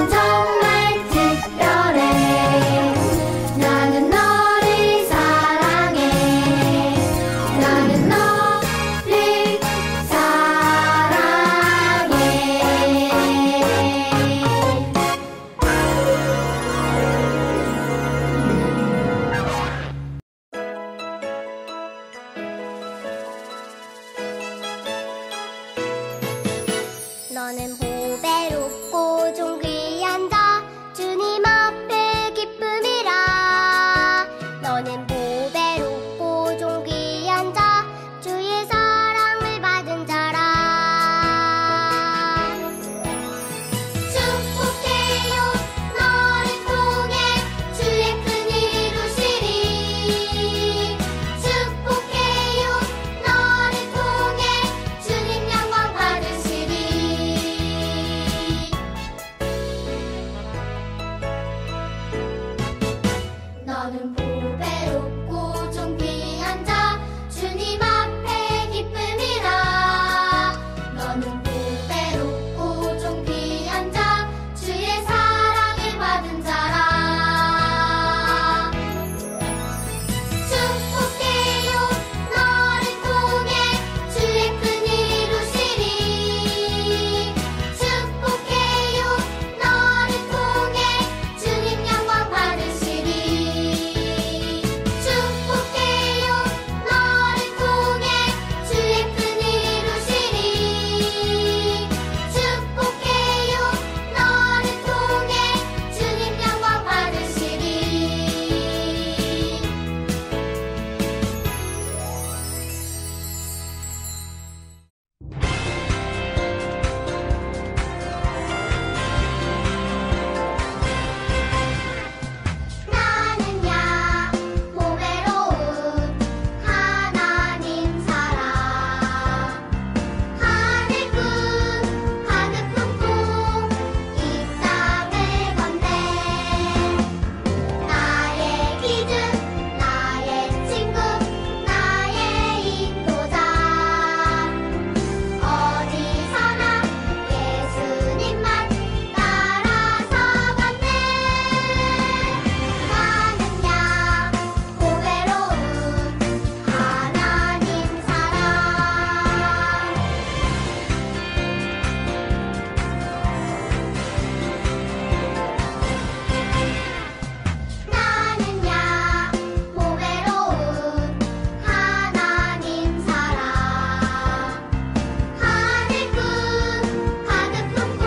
정말 특별해. 나는 너를 사랑해. 나는 너를 사랑해. 너는 보배롭고 좀 귀한 자 주님 앞에 기쁨이라. 너는 보배롭고 좀 귀한 자 주의 사랑을 받은 자라. 축복해요 너를 통해 주의 큰일 이루시리. 축복해요 너를 통해 주님 영광 받으시리. 너는 보배롭고 좀 귀한 자 주님 앞에 기쁨이라. 너는 보배롭고 좀 귀한 자 주의 사랑을 받은 자라. 축복해요 너를 통해 주의 큰일 이루시리. 축복해요 너를 통해 주님 영광 받으시리. 축복해요 너를 통해 주의 큰일 이루시리. 축복해요 너를 통해 주님 영광 받으시리. 나는야 보배로운 하나님 사랑. 하늘뿐 가득 품고 이 땅을 건네. 나의 기준 나의 친구 나의 인도자. 어디서나 예수님만 따라서 걷네. 나는야 보배로운 하나님 사랑. 나는야 보배로운 하나님 사랑. 하늘뿐 가득 품고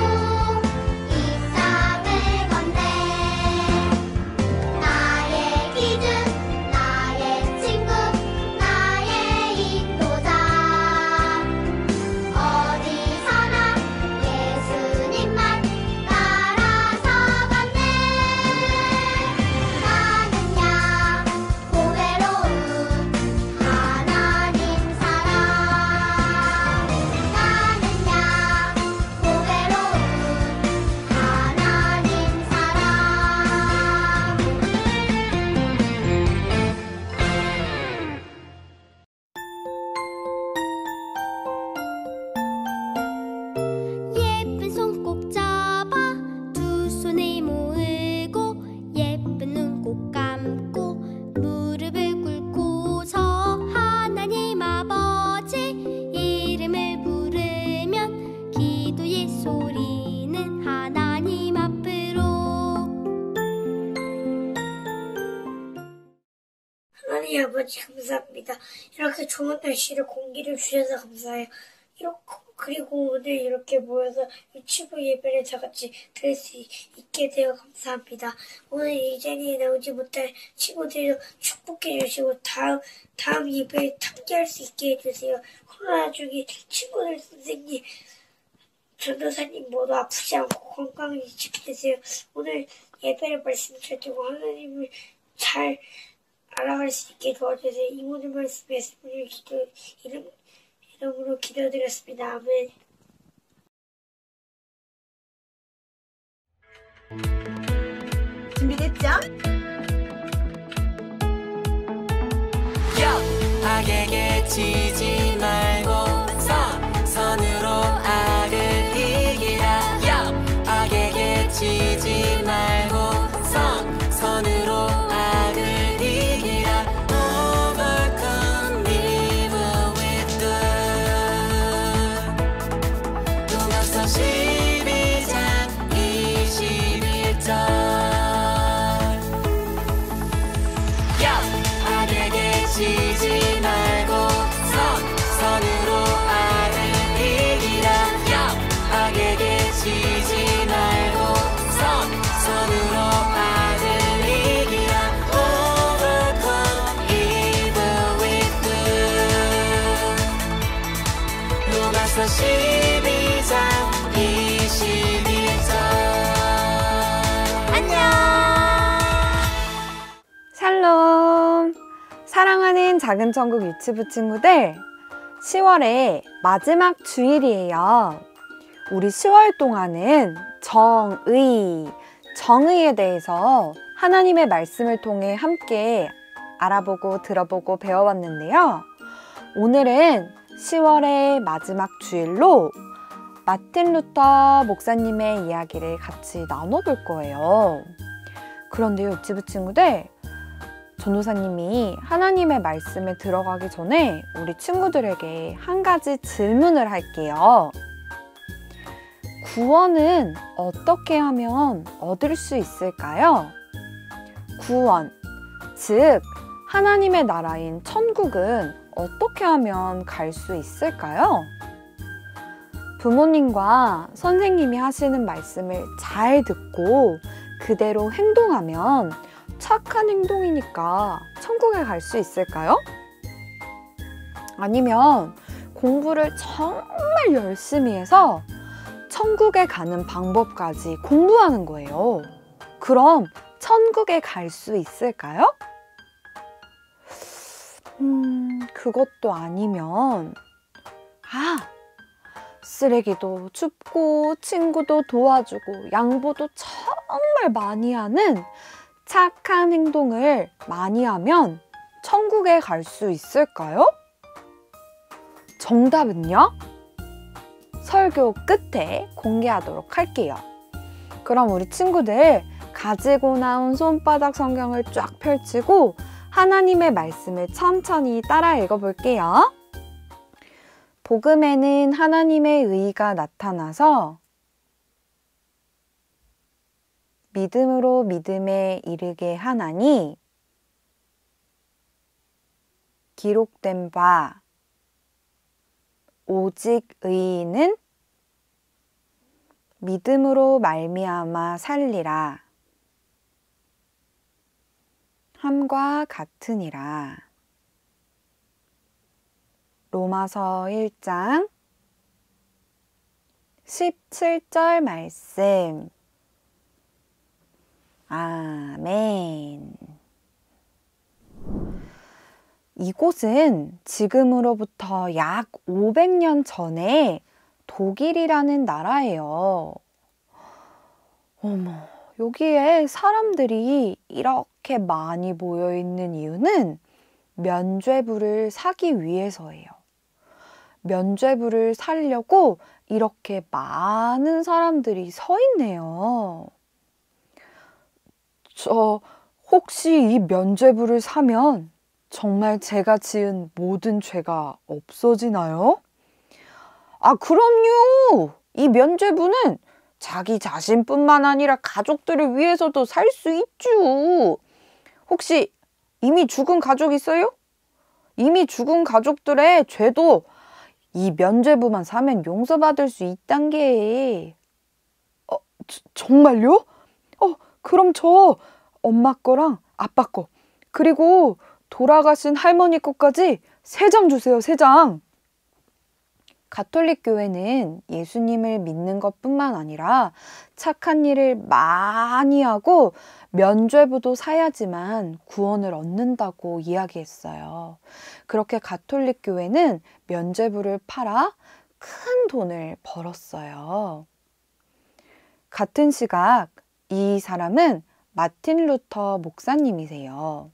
이 땅을 건네. 나의 기준 나의 친구 나의 인도자. 어디서나 예수님만 따라서 걷네. 나는야 보배로운 하나님 사랑. 나는야 보배로운 하나님 사랑. 예쁜 손 꼭 잡아 두 손을 모으고 예쁜 눈 꼭 감고 무릎을 꿇고서 하나님 아버지 이름을 부르면 기도의 소리는 하나님 앞으로. 하나님 아버지 감사합니다. 이렇게 좋은 날씨를 공기를 주셔서 감사해요. 그리고 오늘 이렇게 모여서 유치부 예배를 다 같이 드릴 수 있게 되어 감사합니다. 오늘 이 자리에 나오지 못할 친구들도 축복해 주시고 다음 예배에 참여할 수 있게 해주세요. 코로나 중에 친구들, 선생님, 전도사님 모두 아프지 않고 건강히 지키세요. 오늘 예배를 말씀 잘 듣고 하나님을 잘 알아갈 수 있게 도와주세요. 이 모든 말씀 예수님의 이름으로 기도드렸습니다. 아멘. 준비됐죠? 악에게 지지 말고 선으로 악을 이기라. 악에게 지지 작은 천국 유치부 친구들, 10월의 마지막 주일이에요. 우리 10월 동안은 정의에 대해서 하나님의 말씀을 통해 함께 알아보고 들어보고 배워봤는데요. 오늘은 10월의 마지막 주일로 마틴 루터 목사님의 이야기를 같이 나눠볼 거예요. 그런데요, 유치부 친구들, 전도사님이 하나님의 말씀에 들어가기 전에 우리 친구들에게 한 가지 질문을 할게요. 구원은 어떻게 하면 얻을 수 있을까요? 구원, 즉 하나님의 나라인 천국은 어떻게 하면 갈 수 있을까요? 부모님과 선생님이 하시는 말씀을 잘 듣고 그대로 행동하면 착한 행동이니까 천국에 갈 수 있을까요? 아니면 공부를 정말 열심히 해서 천국에 가는 방법까지 공부하는 거예요. 그럼 천국에 갈 수 있을까요? 그것도 아니면 쓰레기도 줍고 친구도 도와주고 양보도 정말 많이 하는 착한 행동을 많이 하면 천국에 갈 수 있을까요? 정답은요? 설교 끝에 공개하도록 할게요. 그럼 우리 친구들 가지고 나온 손바닥 성경을 쫙 펼치고 하나님의 말씀을 천천히 따라 읽어볼게요. 복음에는 하나님의 의가 나타나서 믿음으로 믿음에 이르게 하나니 기록된 바 오직 의인은 믿음으로 말미암아 살리라 함과 같으니라. 로마서 1장 17절 말씀. 아멘. 이곳은 지금으로부터 약 500년 전에 독일이라는 나라예요. 어머, 여기에 사람들이 이렇게 많이 모여 있는 이유는 면죄부를 사기 위해서예요. 면죄부를 살려고 이렇게 많은 사람들이 서 있네요. 저 혹시 이 면죄부를 사면 정말 제가 지은 모든 죄가 없어지나요? 그럼요. 이 면죄부는 자기 자신뿐만 아니라 가족들을 위해서도 살 수 있죠. 혹시 이미 죽은 가족 있어요? 이미 죽은 가족들의 죄도 이 면죄부만 사면 용서받을 수 있단 게. 정말요? 그럼 저 엄마 거랑 아빠 거 그리고 돌아가신 할머니 거까지 3장 주세요. 3장. 가톨릭 교회는 예수님을 믿는 것뿐만 아니라 착한 일을 많이 하고 면죄부도 사야지만 구원을 얻는다고 이야기했어요. 그렇게 가톨릭 교회는 면죄부를 팔아 큰 돈을 벌었어요. 같은 시각 이 사람은 마틴 루터 목사님이세요.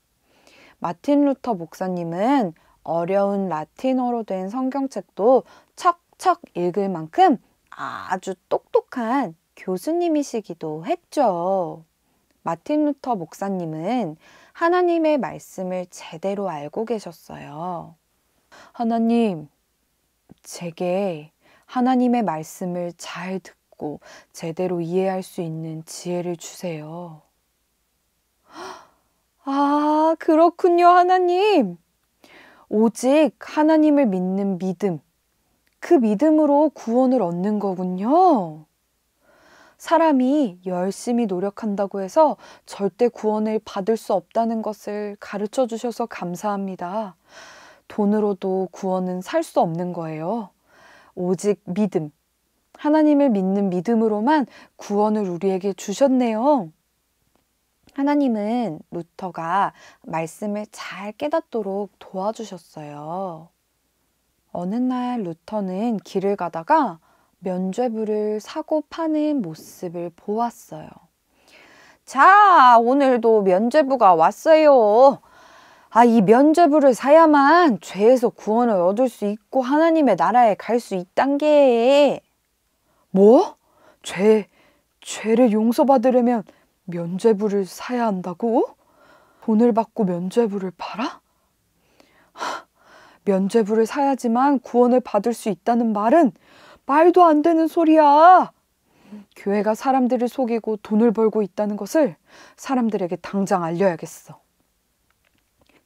마틴 루터 목사님은 어려운 라틴어로 된 성경책도 척척 읽을 만큼 아주 똑똑한 교수님이시기도 했죠. 마틴 루터 목사님은 하나님의 말씀을 제대로 알고 계셨어요. 하나님, 제게 하나님의 말씀을 잘 듣고 제대로 이해할 수 있는 지혜를 주세요. 그렇군요, 하나님. 오직 하나님을 믿는 믿음, 그 믿음으로 구원을 얻는 거군요. 사람이 열심히 노력한다고 해서 절대 구원을 받을 수 없다는 것을 가르쳐 주셔서 감사합니다. 돈으로도 구원은 살 수 없는 거예요. 오직 믿음, 하나님을 믿는 믿음으로만 구원을 우리에게 주셨네요. 하나님은 루터가 말씀을 잘 깨닫도록 도와주셨어요. 어느 날 루터는 길을 가다가 면죄부를 사고 파는 모습을 보았어요. 자, 오늘도 면죄부가 왔어요. 이 면죄부를 사야만 죄에서 구원을 얻을 수 있고 하나님의 나라에 갈 수 있단 게. 뭐? 죄를 용서받으려면 면죄부를 사야 한다고? 돈을 받고 면죄부를 팔아? 면죄부를 사야지만 구원을 받을 수 있다는 말은 말도 안 되는 소리야. 교회가 사람들을 속이고 돈을 벌고 있다는 것을 사람들에게 당장 알려야겠어.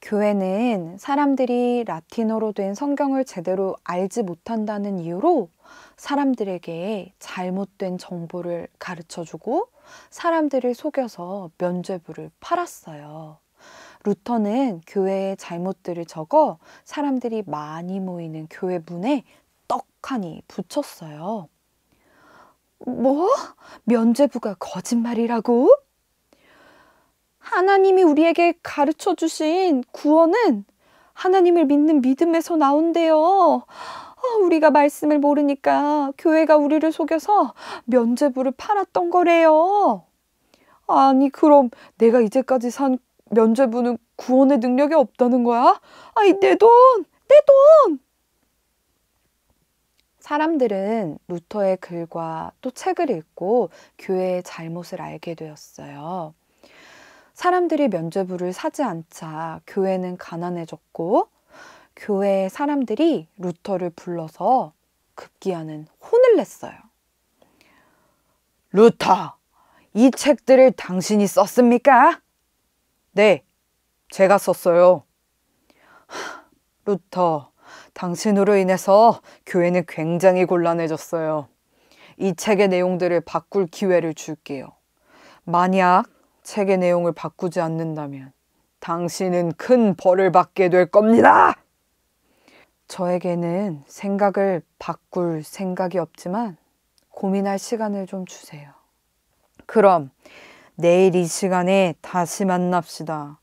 교회는 사람들이 라틴어로 된 성경을 제대로 알지 못한다는 이유로 사람들에게 잘못된 정보를 가르쳐주고 사람들을 속여서 면죄부를 팔았어요. 루터는 교회의 잘못들을 적어 사람들이 많이 모이는 교회 문에 떡하니 붙였어요. 뭐? 면죄부가 거짓말이라고? 하나님이 우리에게 가르쳐 주신 구원은 하나님을 믿는 믿음에서 나온대요. 우리가 말씀을 모르니까 교회가 우리를 속여서 면죄부를 팔았던 거래요. 아니, 그럼 내가 이제까지 산 면죄부는 구원의 능력이 없다는 거야? 내 돈! 사람들은 루터의 글과 또 책을 읽고 교회의 잘못을 알게 되었어요. 사람들이 면죄부를 사지 않자 교회는 가난해졌고 교회의 사람들이 루터를 불러서 급기야는 혼을 냈어요. 루터, 이 책들을 당신이 썼습니까? 네, 제가 썼어요. 루터, 당신으로 인해서 교회는 굉장히 곤란해졌어요. 이 책의 내용들을 바꿀 기회를 줄게요. 만약 책의 내용을 바꾸지 않는다면 당신은 큰 벌을 받게 될 겁니다. 저에게는 생각을 바꿀 생각이 없지만 고민할 시간을 좀 주세요. 그럼 내일 이 시간에 다시 만납시다.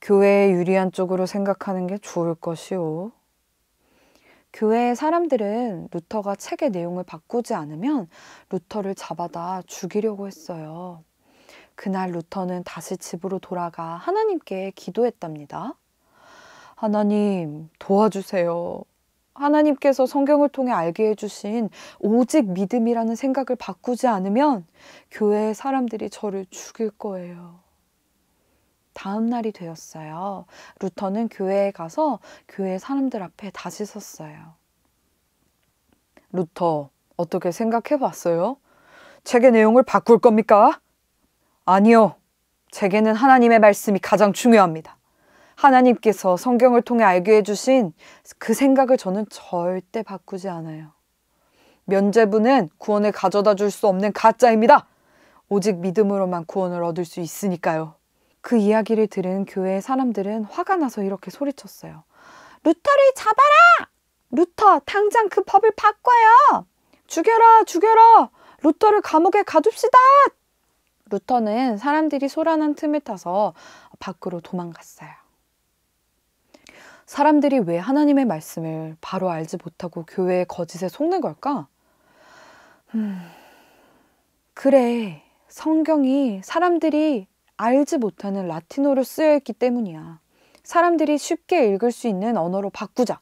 교회에 유리한 쪽으로 생각하는 게 좋을 것이오. 교회의 사람들은 루터가 책의 내용을 바꾸지 않으면 루터를 잡아다 죽이려고 했어요. 그날 루터는 다시 집으로 돌아가 하나님께 기도했답니다. 하나님, 도와주세요. 하나님께서 성경을 통해 알게 해주신 오직 믿음이라는 생각을 바꾸지 않으면 교회의 사람들이 저를 죽일 거예요. 다음 날이 되었어요. 루터는 교회에 가서 교회 사람들 앞에 다시 섰어요. 루터, 어떻게 생각해 봤어요? 책의 내용을 바꿀 겁니까? 아니요. 제게는 하나님의 말씀이 가장 중요합니다. 하나님께서 성경을 통해 알게 해주신 그 생각을 저는 절대 바꾸지 않아요. 면죄부는 구원을 가져다 줄 수 없는 가짜입니다. 오직 믿음으로만 구원을 얻을 수 있으니까요. 그 이야기를 들은 교회의 사람들은 화가 나서 이렇게 소리쳤어요. 루터를 잡아라! 루터, 당장 그 법을 바꿔요! 죽여라! 죽여라! 루터를 감옥에 가둡시다! 루터는 사람들이 소란한 틈을 타서 밖으로 도망갔어요. 사람들이 왜 하나님의 말씀을 바로 알지 못하고 교회의 거짓에 속는 걸까? 그래, 성경이 사람들이 알지 못하는 라틴어로 쓰여 있기 때문이야. 사람들이 쉽게 읽을 수 있는 언어로 바꾸자.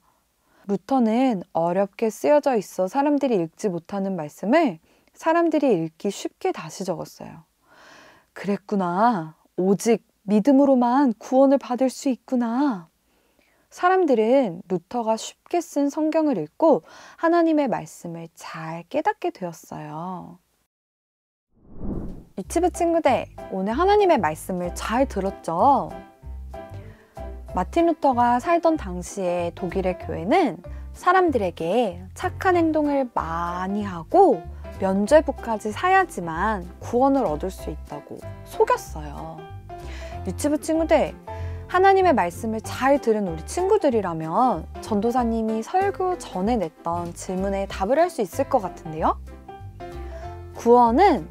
루터는 어렵게 쓰여져 있어 사람들이 읽지 못하는 말씀을 사람들이 읽기 쉽게 다시 적었어요. 그랬구나. 오직 믿음으로만 구원을 받을 수 있구나. 사람들은 루터가 쉽게 쓴 성경을 읽고 하나님의 말씀을 잘 깨닫게 되었어요. 유치부 친구들, 오늘 하나님의 말씀을 잘 들었죠? 마틴 루터가 살던 당시에 독일의 교회는 사람들에게 착한 행동을 많이 하고 면죄부까지 사야지만 구원을 얻을 수 있다고 속였어요. 유치부 친구들, 하나님의 말씀을 잘 들은 우리 친구들이라면 전도사님이 설교 전에 냈던 질문에 답을 할 수 있을 것 같은데요? 구원은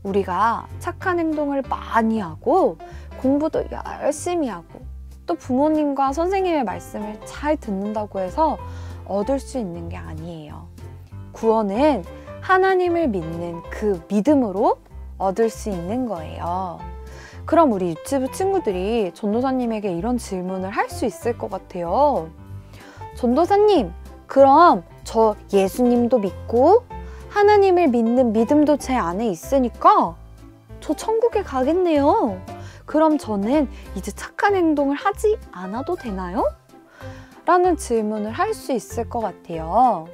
우리가 착한 행동을 많이 하고 공부도 열심히 하고 또 부모님과 선생님의 말씀을 잘 듣는다고 해서 얻을 수 있는 게 아니에요. 구원은 하나님을 믿는 그 믿음으로 얻을 수 있는 거예요. 그럼 우리 유치부 친구들이 전도사님에게 이런 질문을 할 수 있을 것 같아요. 전도사님, 그럼 저 예수님도 믿고 하나님을 믿는 믿음도 제 안에 있으니까 저 천국에 가겠네요. 그럼 저는 이제 착한 행동을 하지 않아도 되나요? 라는 질문을 할 수 있을 것 같아요.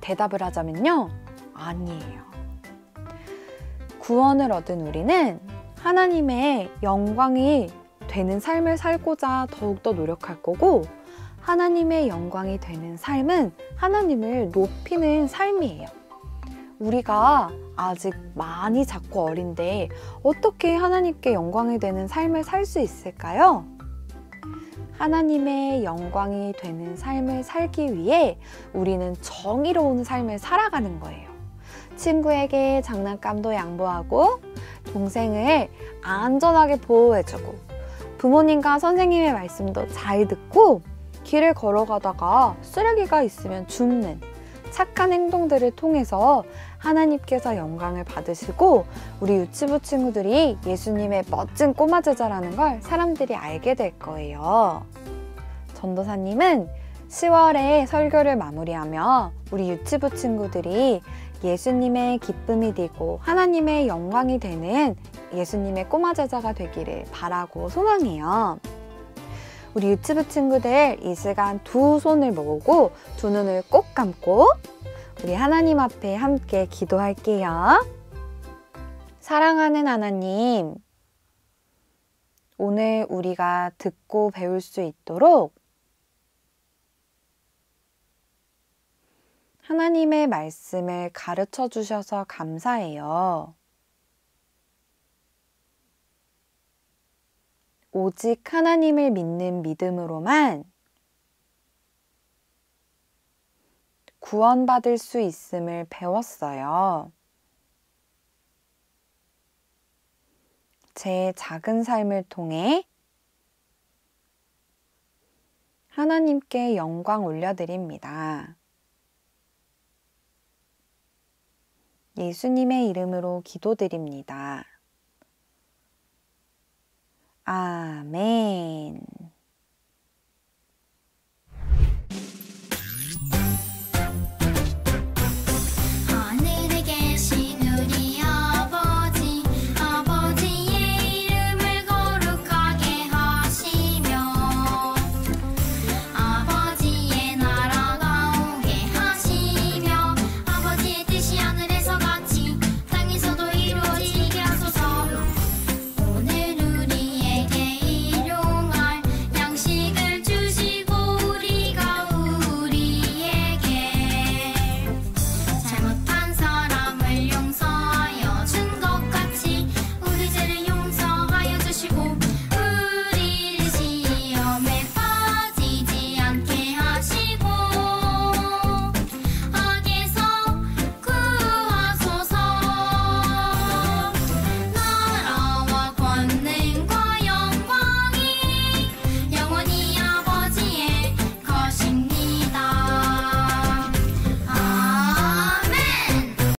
대답을 하자면요, 아니에요. 구원을 얻은 우리는 하나님의 영광이 되는 삶을 살고자 더욱더 노력할 거고, 하나님의 영광이 되는 삶은 하나님을 높이는 삶이에요. 우리가 아직 많이 작고 어린데 어떻게 하나님께 영광이 되는 삶을 살 수 있을까요? 하나님의 영광이 되는 삶을 살기 위해 우리는 정의로운 삶을 살아가는 거예요. 친구에게 장난감도 양보하고 동생을 안전하게 보호해주고 부모님과 선생님의 말씀도 잘 듣고 길을 걸어가다가 쓰레기가 있으면 줍는 착한 행동들을 통해서 하나님께서 영광을 받으시고 우리 유치부 친구들이 예수님의 멋진 꼬마 제자라는 걸 사람들이 알게 될 거예요. 전도사님은 10월에 설교를 마무리하며 우리 유치부 친구들이 예수님의 기쁨이 되고 하나님의 영광이 되는 예수님의 꼬마 제자가 되기를 바라고 소망해요. 우리 유치부 친구들 이 시간 두 손을 모으고 두 눈을 꼭 감고 우리 하나님 앞에 함께 기도할게요. 사랑하는 하나님, 오늘 우리가 듣고 배울 수 있도록 하나님의 말씀을 가르쳐 주셔서 감사해요. 오직 하나님을 믿는 믿음으로만 구원받을 수 있음을 배웠어요. 제 작은 삶을 통해 하나님께 영광 올려드립니다. 예수님의 이름으로 기도드립니다. 아멘.